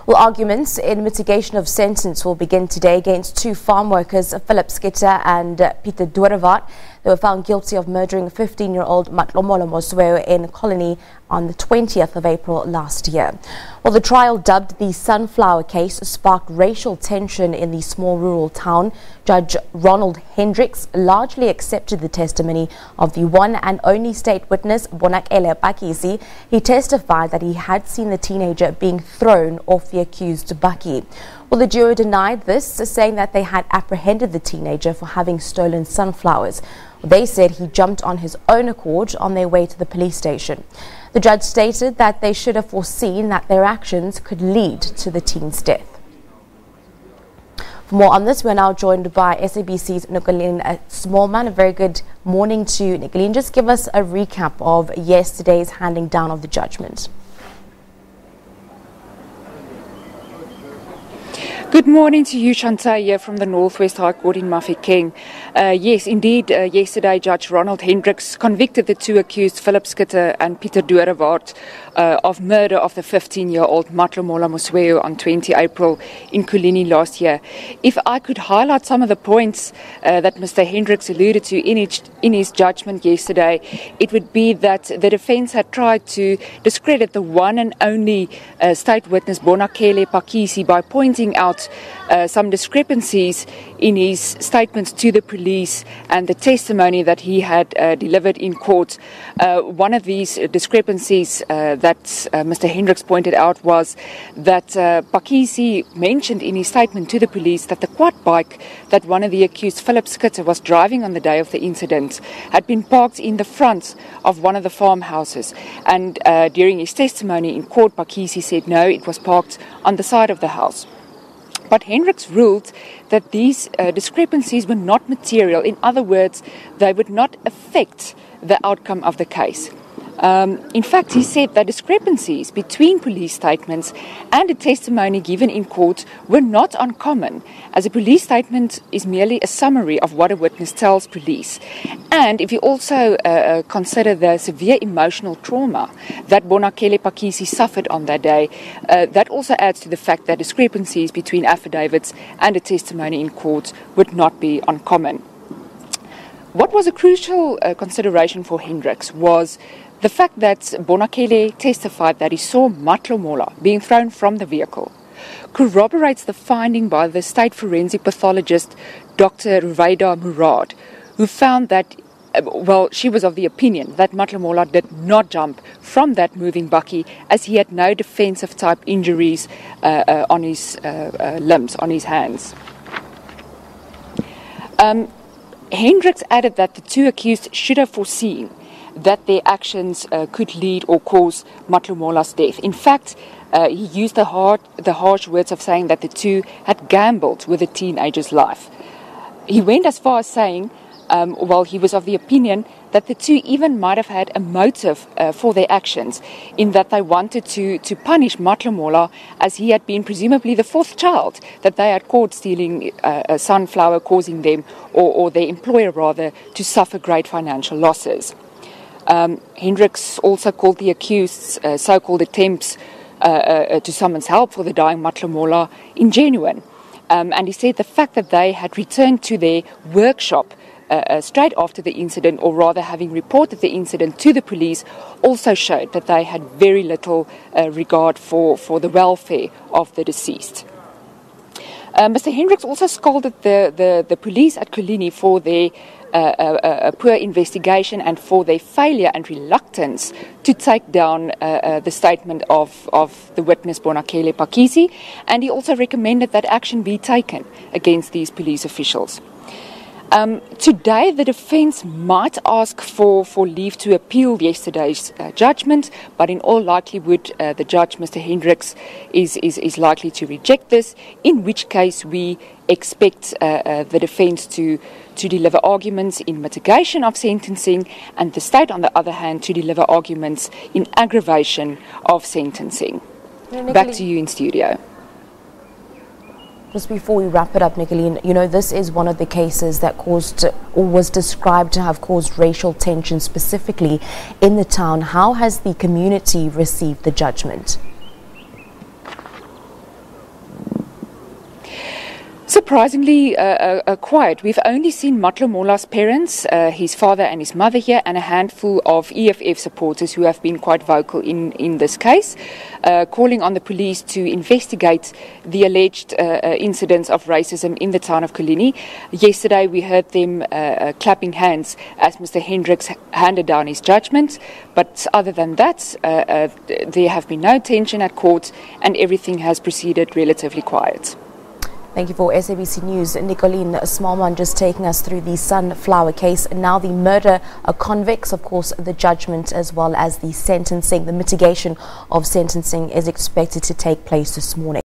Well, arguments in mitigation of sentence will begin today against two farm workers, Phillip Schutte and Pieter Doorewaard. They were found guilty of murdering 15-year-old Matlhomola Mosweu in Coligny on the 20th of April last year. Well, the trial, dubbed the Sunflower case, sparked racial tension in the small rural town. Judge Ronald Hendricks largely accepted the testimony of the one and only state witness, Nicolene Smalman. He testified that he had seen the teenager being thrown off the accused bakkie. Well, the jury denied this, saying that they had apprehended the teenager for having stolen sunflowers. They said he jumped on his own accord on their way to the police station. The judge stated that they should have foreseen that their actions could lead to the teen's death. For more on this, we're now joined by SABC's Nicolene Smalman. A very good morning to Nicolene. Just give us a recap of yesterday's handing down of the judgment. Good morning to you, Shantae, here from the Northwest High Court in Mafeking. Yes, indeed, yesterday Judge Ronald Hendricks convicted the two accused, Phillip Schutte and Pieter Doorewaard, of murder of the 15-year-old Matlhomola Mosweu on 20 April in Coligny last year. If I could highlight some of the points that Mr. Hendricks alluded to in his judgment yesterday, it would be that the defence had tried to discredit the one and only state witness, Nicolene Smalman, by pointing out some discrepancies in his statements to the police and the testimony that he had delivered in court. One of these discrepancies that Mr. Hendricks pointed out was that Smalman mentioned in his statement to the police that the quad bike that one of the accused, Phillip Schutte, was driving on the day of the incident had been parked in the front of one of the farmhouses. And during his testimony in court, Smalman said no, it was parked on the side of the house. But Hendricks ruled that these discrepancies were not material. In other words, they would not affect the outcome of the case. In fact, he said that discrepancies between police statements and the testimony given in court were not uncommon, as a police statement is merely a summary of what a witness tells police. And if you also consider the severe emotional trauma that Nicolene Smalman suffered on that day, that also adds to the fact that discrepancies between affidavits and the testimony in court would not be uncommon. What was a crucial consideration for Hendricks was the fact that Nicolene testified that he saw Matlhomola being thrown from the vehicle corroborates the finding by the state forensic pathologist, Dr. Murad, who found that, she was of the opinion that Matlhomola did not jump from that moving bakkie, as he had no defensive type injuries on his limbs, on his hands. Hendricks added that the two accused should have foreseen that their actions could lead or cause Matlhomola's death. In fact, he used the harsh words of saying that the two had gambled with the teenager's life. He went as far as saying, he was of the opinion that the two even might have had a motive for their actions, in that they wanted to punish Matlhomola, as he had been presumably the fourth child that they had caught stealing a sunflower, causing them, or their employer rather, to suffer great financial losses. Hendricks also called the accused so-called attempts to summons help for the dying Matlhomola ingenuine. And he said the fact that they had returned to their workshop straight after the incident, or rather having reported the incident to the police, also showed that they had very little regard for the welfare of the deceased. Mr. Hendricks also scolded the police at Coligny for their poor investigation and for their failure and reluctance to take down the statement of the witness, Nicolene Smalman, and he also recommended that action be taken against these police officials. Today, the defence might ask for leave to appeal yesterday's judgment, but in all likelihood, the judge, Mr. Hendricks, is likely to reject this, in which case we expect the defence to deliver arguments in mitigation of sentencing, and the state, on the other hand, to deliver arguments in aggravation of sentencing. Back to you in studio. Just before we wrap it up, Nicolene, this is one of the cases that caused, or was described to have caused, racial tension specifically in the town. How has the community received the judgment? Surprisingly quiet. We've only seen Matlhomola's parents, his father and his mother here, and a handful of EFF supporters who have been quite vocal in this case, calling on the police to investigate the alleged incidents of racism in the town of Coligny. Yesterday we heard them clapping hands as Mr. Hendricks handed down his judgment, but other than that, there have been no tension at court and everything has proceeded relatively quiet. Thank you for SABC News. Nicolene Smalman just taking us through the Sunflower case. Now the murder convicts, of course, the judgment as well as the sentencing. The mitigation of sentencing is expected to take place this morning.